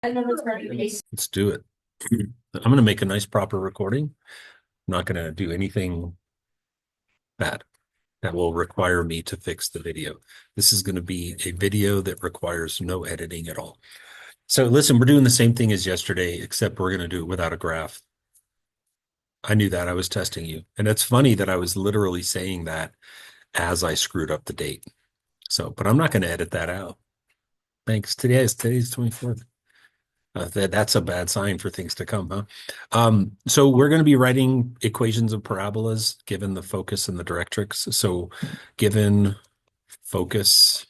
Let's do it. I'm going to make a nice proper recording. I'm not going to do anything bad that will require me to fix the video. This is going to be a video that requires no editing at all. So listen, we're doing the same thing as yesterday, except we're going to do it without a graph. I knew that. I was testing you. And it's funny that I was literally saying that as I screwed up the date. So, but I'm not going to edit that out. Thanks. Today's 24th. That's a bad sign for things to come, huh? So we're going to be writing equations of parabolas given the focus and the directrix. So given focus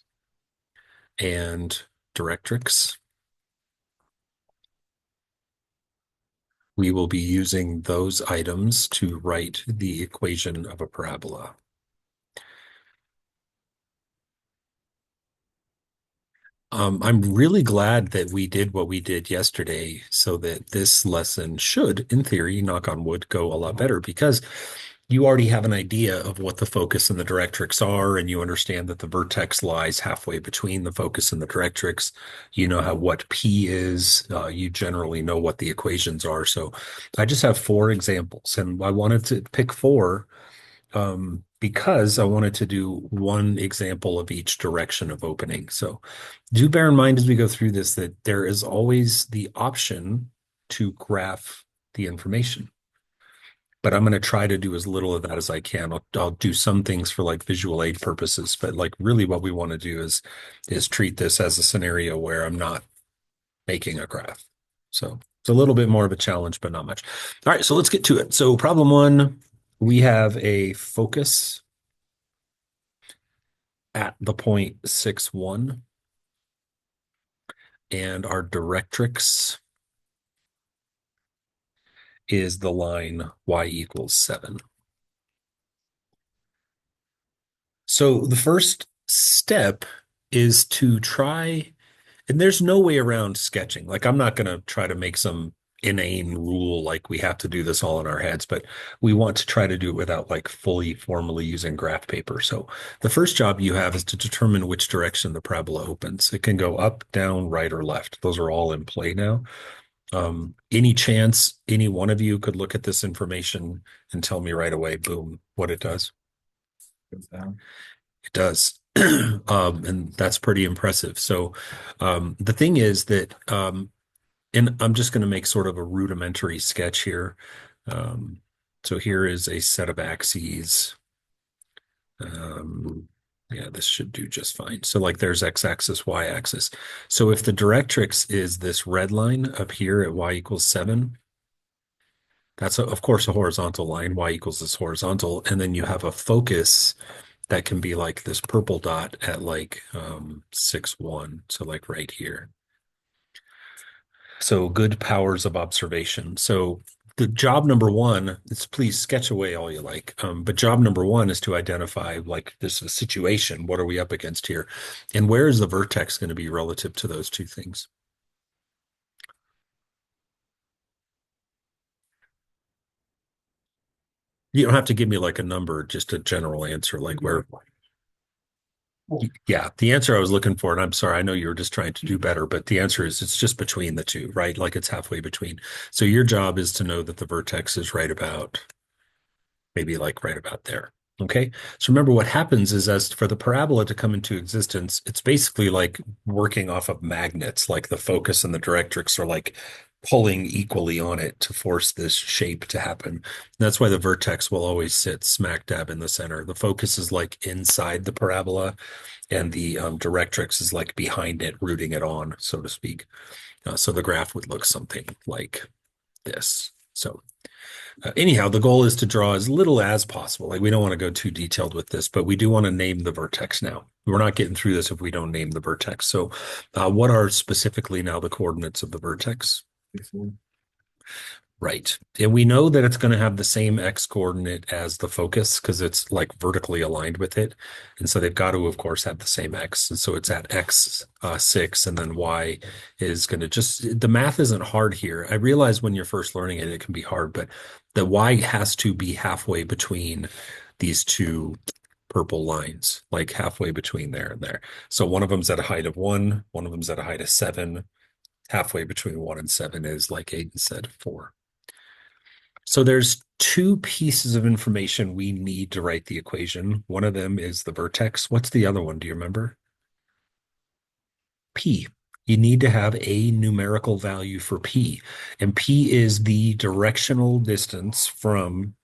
and directrix, we will be using those items to write the equation of a parabola. I'm really glad that we did what we did yesterday so that this lesson should, in theory, knock on wood, go a lot better because you already have an idea of what the focus and the directrix are, and you understand that the vertex lies halfway between the focus and the directrix. You know what P is. You generally know what the equations are. So I just have four examples, and I wanted to pick four because I wanted to do one example of each direction of opening. So do bear in mind as we go through this that there is always the option to graph the information. But I'm going to try to do as little of that as I can. I'll do some things for like visual aid purposes, but like really what we want to do is treat this as a scenario where I'm not making a graph. So it's a little bit more of a challenge, but not much. All right, so let's get to it. So problem one, we have a focus at the point 6, 1, and our directrix is the line y equals 7. So the first step is to try, and there's no way around sketching. Like I'm not going to try to make some inane rule like we have to do this all in our heads, but we want to try to do it without like fully formally using graph paper. So the first job you have is to determine which direction the parabola opens. It can go up, down, right, or left. Those are all in play now. Any chance any one of you could look at this information and tell me right away, boom, what it does? Goes down. It does. And that's pretty impressive. So the thing is that, and I'm just going to make sort of a rudimentary sketch here. So here is a set of axes. Yeah, this should do just fine. So like there's x-axis, y-axis. So if the directrix is this red line up here at y equals 7, that's of course a horizontal line. Y equals this horizontal. And then you have a focus that can be like this purple dot at like 6, 1. So like right here. So good powers of observation. So the job number one is please sketch away all you like. But job number one is to identify like this is a situation. What are we up against here? And where is the vertex going to be relative to those two things? You don't have to give me like a number, just a general answer, like where. Yeah, the answer I was looking for, and I'm sorry, I know you were just trying to do better, but the answer is it's just between the two, right? Like it's halfway between. So your job is to know that the vertex is right about, maybe like right about there. Okay. So remember what happens is as for the parabola to come into existence, it's basically like working off of magnets, like the focus and the directrix are like pulling equally on it to force this shape to happen. That's why the vertex will always sit smack dab in the center. The focus is like inside the parabola, and the directrix is like behind it, rooting it on, so to speak. So the graph would look something like this. So anyhow, the goal is to draw as little as possible. Like we don't want to go too detailed with this, but we do want to name the vertex now. We're not getting through this if we don't name the vertex. So what are specifically now the coordinates of the vertex? Right. And we know that it's going to have the same x coordinate as the focus because it's like vertically aligned with it. And so they've got to, of course, have the same x. And so it's at x 6, and then y is going to just, the math isn't hard here. I realize when you're first learning it, it can be hard, but the y has to be halfway between these two purple lines, like halfway between there and there. So one of them's at a height of 1, one of them's at a height of 7, Halfway between 1 and 7 is, like Aiden said, 4. So there's two pieces of information we need to write the equation. One of them is the vertex. What's the other one? Do you remember? P. You need to have a numerical value for P. And P is the directional distance from.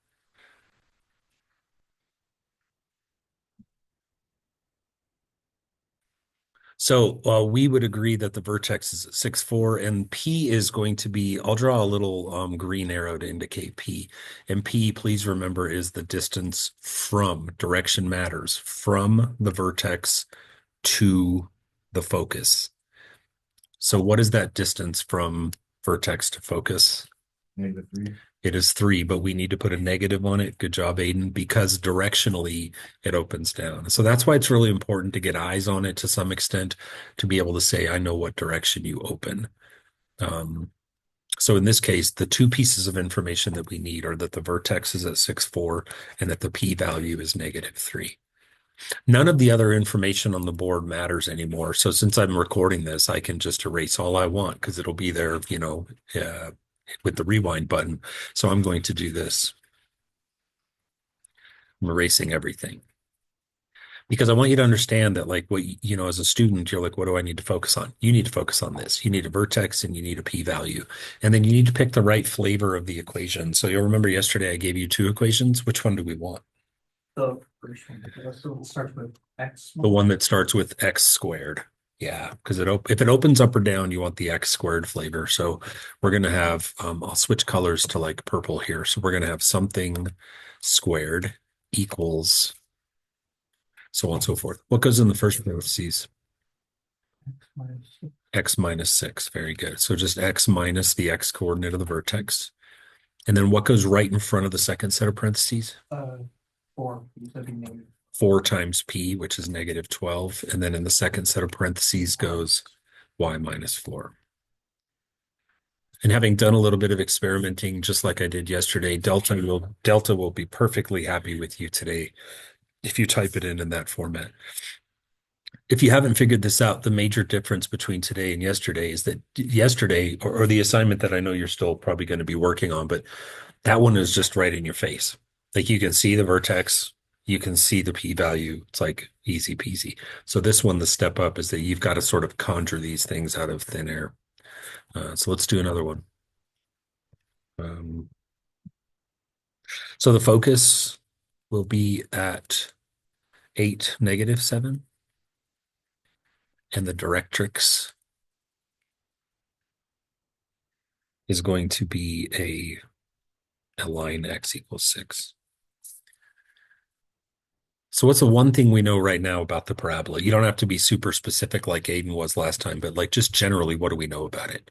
So we would agree that the vertex is at 6, 4, and P is going to be, I'll draw a little green arrow to indicate P. And P, please remember, is the distance from, direction matters, from the vertex to the focus. So what is that distance from vertex to focus? -3. It is 3, but we need to put a negative on it. Good job, Aiden, because directionally it opens down. So that's why it's really important to get eyes on it to some extent to be able to say, I know what direction you open. So in this case, the two pieces of information that we need are that the vertex is at 6, 4 and that the p-value is -3. None of the other information on the board matters anymore. So since I'm recording this, I can just erase all I want because it'll be there, with the rewind button. So I'm going to do this. I'm erasing everything because I want you to understand that, like, as a student, you're like, what do I need to focus on? You need to focus on this. You need a vertex and you need a p-value. And then you need to pick the right flavor of the equation. So you'll remember yesterday I gave you two equations. Which one do we want? The first one, so it starts with x. The one that starts with x squared. Yeah, because if it opens up or down, you want the x squared flavor. So we're going to have, I'll switch colors to like purple here. So we're going to have something squared equals so on and so forth. What goes in the first parentheses? X minus 6. Very good. So just x minus the x coordinate of the vertex. And then what goes right in front of the second set of parentheses? 4. You said negative. 4 times p, which is -12. And then in the second set of parentheses goes y minus 4. And having done a little bit of experimenting, just like I did yesterday, Delta will be perfectly happy with you today if you type it in that format. If you haven't figured this out, the major difference between today and yesterday is that yesterday, or the assignment that I know you're still probably going to be working on, but that one is just right in your face. Like you can see the vertex, you can see the p-value. It's like easy peasy. So this one, the step up is that you've got to sort of conjure these things out of thin air. So let's do another one. So the focus will be at 8, -7. And the directrix is going to be a line x equals 6. So what's the one thing we know right now about the parabola? You don't have to be super specific like Aiden was last time, but like just generally, what do we know about it?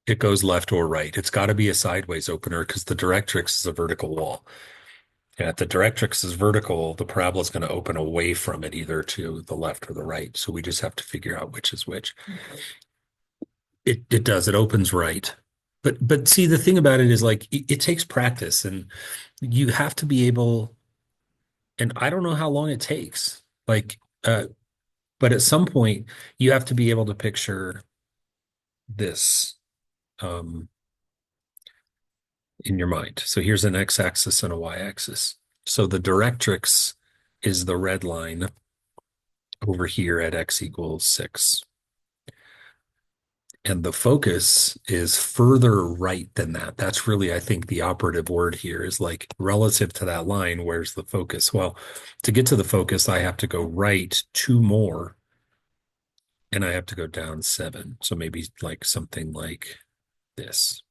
It goes left or right. It's got to be a sideways opener because the directrix is a vertical wall. And if the directrix is vertical, the parabola is going to open away from it, either to the left or the right. So we just have to figure out which is which. It does. It opens right. But see, the thing about it is like it takes practice and you have to be able, and I don't know how long it takes. Like, but at some point you have to be able to picture this in your mind. So here's an x-axis and a y-axis. So the directrix is the red line over here at x equals 6. And the focus is further right than that. That's really, I think, the operative word here is like relative to that line, where's the focus? Well, to get to the focus, I have to go right 2 more, and I have to go down 7. So maybe like something like this.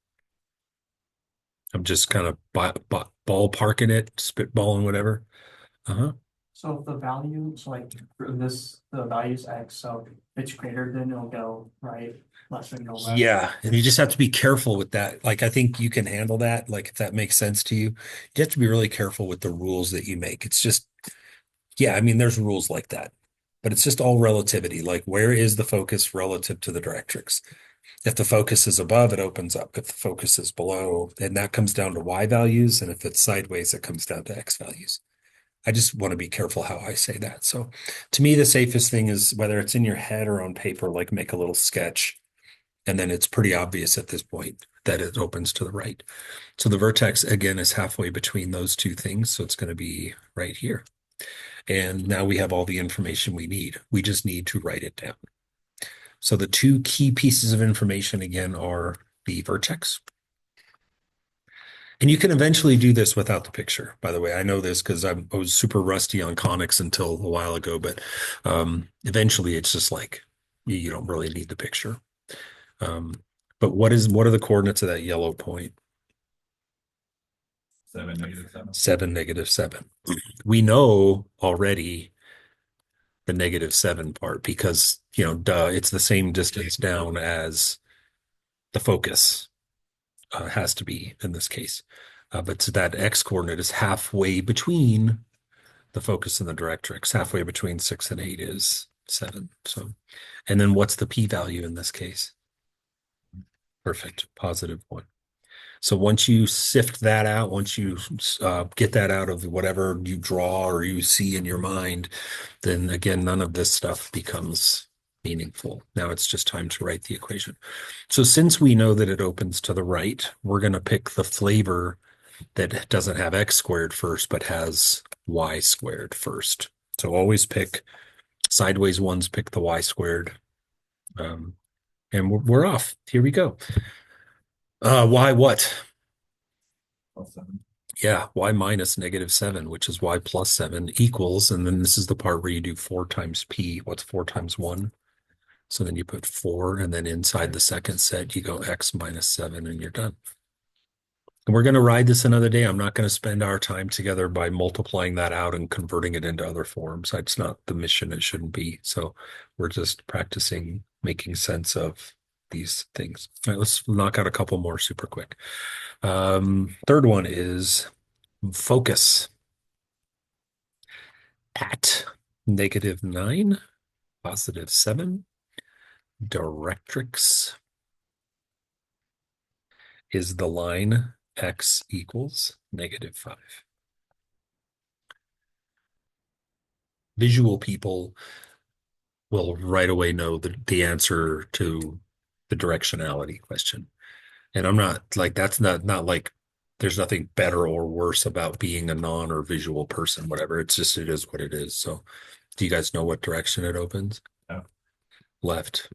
I'm just kind of ballparking it, spitballing whatever. Uh-huh. So if the value, so like for this, the value is x, so if it's greater than it'll go right, less than go left. Yeah, and you just have to be careful with that. Like, I think you can handle that. Like, if that makes sense to you, you have to be really careful with the rules that you make. It's just, yeah, I mean, there's rules like that, but it's just all relativity. Like, where is the focus relative to the directrix? If the focus is above, it opens up. If the focus is below, and that comes down to y values. And if it's sideways, it comes down to x values. I just want to be careful how I say that. So to me, the safest thing is whether it's in your head or on paper, like make a little sketch, and then it's pretty obvious at this point that it opens to the right. So the vertex again is halfway between those two things. So it's going to be right here. And now we have all the information we need. We just need to write it down. So the two key pieces of information again are the vertex. And you can eventually do this without the picture, by the way. I know this because I was super rusty on conics until a while ago, but eventually it's just like you don't really need the picture. Um, but what are the coordinates of that yellow point? 7, -7. 7, -7. We know already the -7 part because, duh, it's the same distance down as the focus has to be in this case. But so that x coordinate is halfway between the focus and the directrix. Halfway between 6 and 8 is 7. So, and then what's the p-value in this case? Perfect, +1. So once you sift that out, once you get that out of whatever you draw or you see in your mind, then again, none of this stuff becomes meaningful. Now it's just time to write the equation. So since we know that it opens to the right, we're going to pick the flavor that doesn't have x squared first, but has y squared first. So always pick sideways ones, pick the y squared. And we're off. Here we go. Y what? +7. Yeah, y minus -7, which is y plus 7 equals, and then this is the part where you do 4 times p. What's 4 times 1? So then you put 4, and then inside the second set, you go x minus 7, and you're done. And we're going to ride this another day. I'm not going to spend our time together by multiplying that out and converting it into other forms. That's not the mission. It shouldn't be. So we're just practicing making sense of these things. All right, let's knock out a couple more super quick. Third one is focus at -9, +7. Directrix is the line x equals -5. Visual people will right away know the answer to the directionality question. And I'm not like that's not like there's nothing better or worse about being a non or visual person, whatever. It's just it is what it is. So do you guys know what direction it opens? No. Left.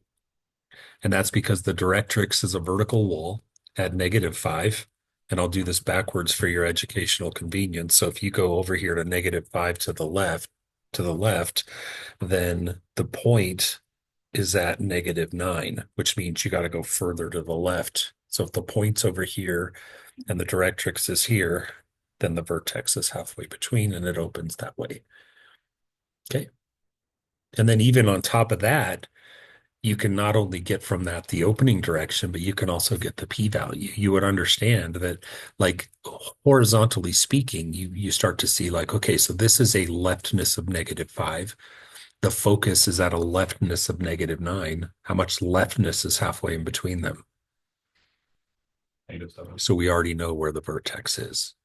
And that's because the directrix is a vertical wall at -5. And I'll do this backwards for your educational convenience. So if you go over here to -5 to the left, then the point is at -9, which means you got to go further to the left. So if the point's over here and the directrix is here, then the vertex is halfway between and it opens that way. Okay. And then even on top of that, you can not only get from that the opening direction, but you can also get the p-value. You would understand that, like horizontally speaking, you start to see like, okay, so this is a leftness of -5. The focus is at a leftness of -9. How much leftness is halfway in between them? -7. So we already know where the vertex is.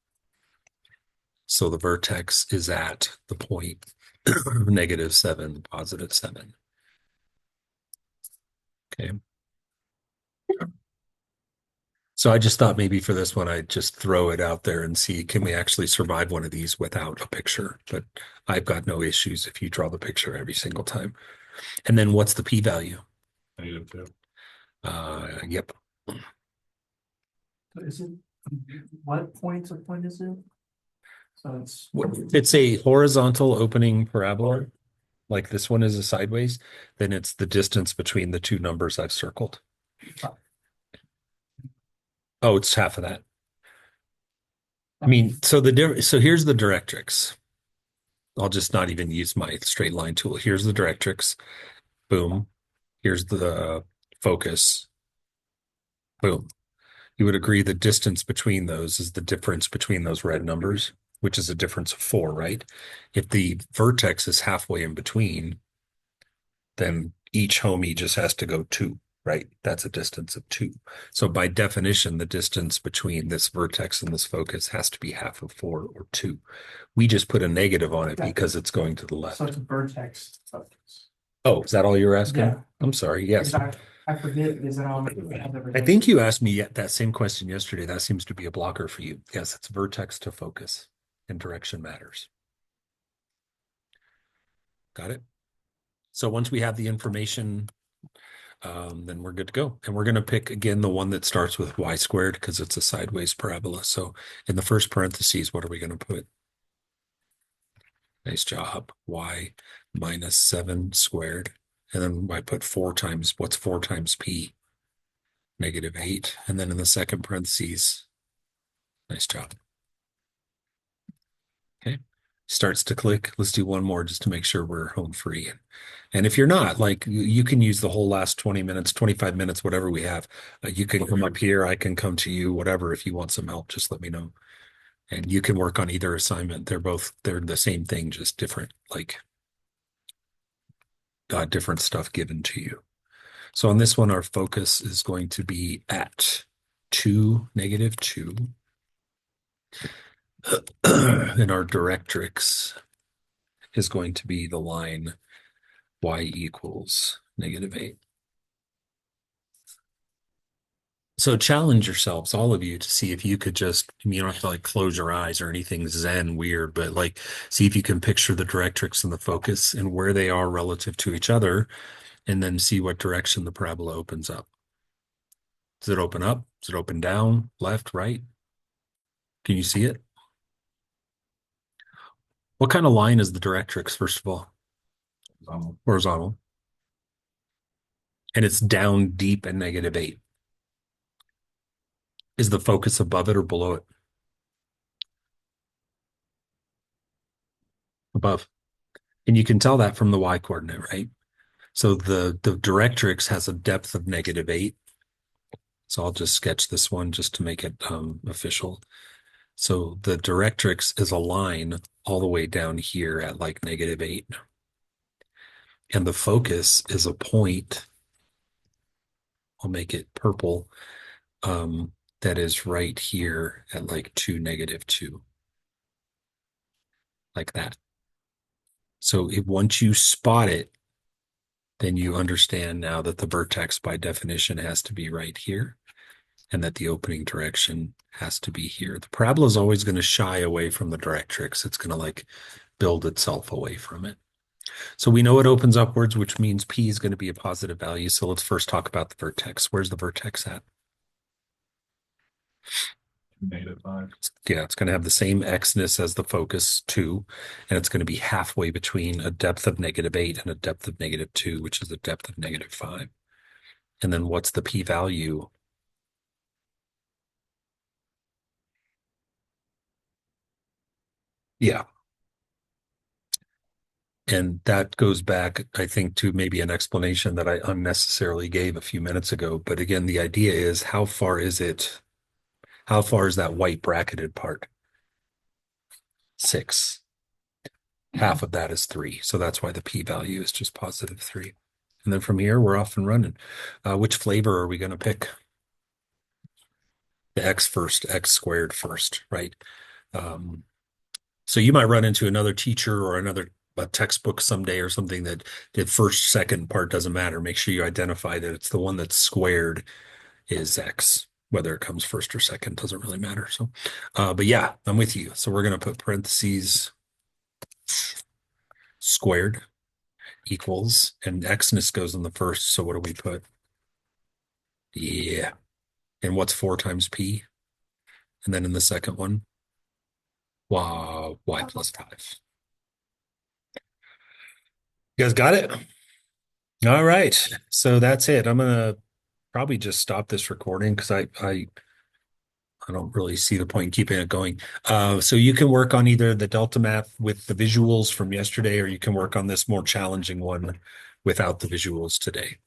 So the vertex is at the point -7, +7. Okay. So I just thought maybe for this one, I'd just throw it out there and see, can we actually survive one of these without a picture? But I've got no issues if you draw the picture every single time. And then what's the p-value? -2. Yep. So is it, what points of point is it? So It's a horizontal opening parabola, like this one is a sideways, then it's the distance between the two numbers I've circled. Oh, it's half of that. I mean, so here's the directrix. I'll just not even use my straight line tool. Here's the directrix. Boom. Here's the focus. Boom. You would agree the distance between those is the difference between those red numbers, which is a difference of 4, right? If the vertex is halfway in between, then each homie just has to go 2, right? That's a distance of 2. So by definition, the distance between this vertex and this focus has to be half of 4 or 2. We just put a negative on it Yeah. because it's going to the left. So it's a vertex focus. Oh, is that all you're asking? Yeah. I'm sorry. Yes. Because I forget, is it on? I think you asked me that same question yesterday. That seems to be a blocker for you. Yes, it's vertex to focus, and direction matters. Got it? So once we have the information, then we're good to go. And we're going to pick again the one that starts with y squared because it's a sideways parabola. So in the first parentheses, what are we going to put? Nice job. Y minus 7 squared. And then I put 4 times, what's 4 times p? -8. And then in the second parentheses, nice job. Okay. Starts to click. Let's do one more just to make sure we're home free. And if you're not, like you can use the whole last 20 minutes, 25 minutes, whatever we have. You can come up here. I can come to you, whatever. If you want some help, just let me know. And you can work on either assignment. They're the same thing, just different, like different stuff given to you. So on this one, our focus is going to be at 2, -2. And our directrix is going to be the line y equals -8. So challenge yourselves, all of you, to see if you could just, you don't have to like close your eyes or anything Zen weird, but like see if you can picture the directrix and the focus and where they are relative to each other, and then see what direction the parabola opens up. Does it open up? Does it open down, left, right? Can you see it? What kind of line is the directrix, first of all? Horizontal. And it's down deep at -8. Is the focus above it or below it? Above. And you can tell that from the y coordinate, right? So the directrix has a depth of -8. So I'll just sketch this one just to make it official. So the directrix is a line all the way down here at like -8. And the focus is a point, I'll make it purple, that is right here at like 2, -2. Like that. So once you spot it, then you understand now that the vertex by definition has to be right here and that the opening direction has to be here. The parabola is always going to shy away from the directrix. It's going to like build itself away from it. So we know it opens upwards, which means P is going to be a positive value. So let's first talk about the vertex. Where's the vertex at? -5. Yeah, it's going to have the same x-ness as the focus 2, and it's going to be halfway between a depth of -8 and a depth of -2, which is a depth of -5. And then what's the p-value? Yeah. And that goes back, I think, to maybe an explanation that I unnecessarily gave a few minutes ago. But again, the idea is how far is it? How far is that white bracketed part? 6. Half of that is 3. So that's why the p-value is just +3. And then from here, we're off and running. Which flavor are we going to pick? The x first, x squared first, right? So you might run into another teacher or another textbook someday or something that the first, second part doesn't matter. Make sure you identify that it's the one that's squared is x. Whether it comes first or second doesn't really matter. So, but yeah, I'm with you. So we're going to put parentheses squared equals, and xness goes in the first. So what do we put? Yeah. And what's 4 times p? And then in the second one, y plus 5. You guys got it? All right. So that's it. I'm gonna probably just stop this recording because I don't really see the point in keeping it going. So you can work on either the Delta math with the visuals from yesterday, or you can work on this more challenging one without the visuals today.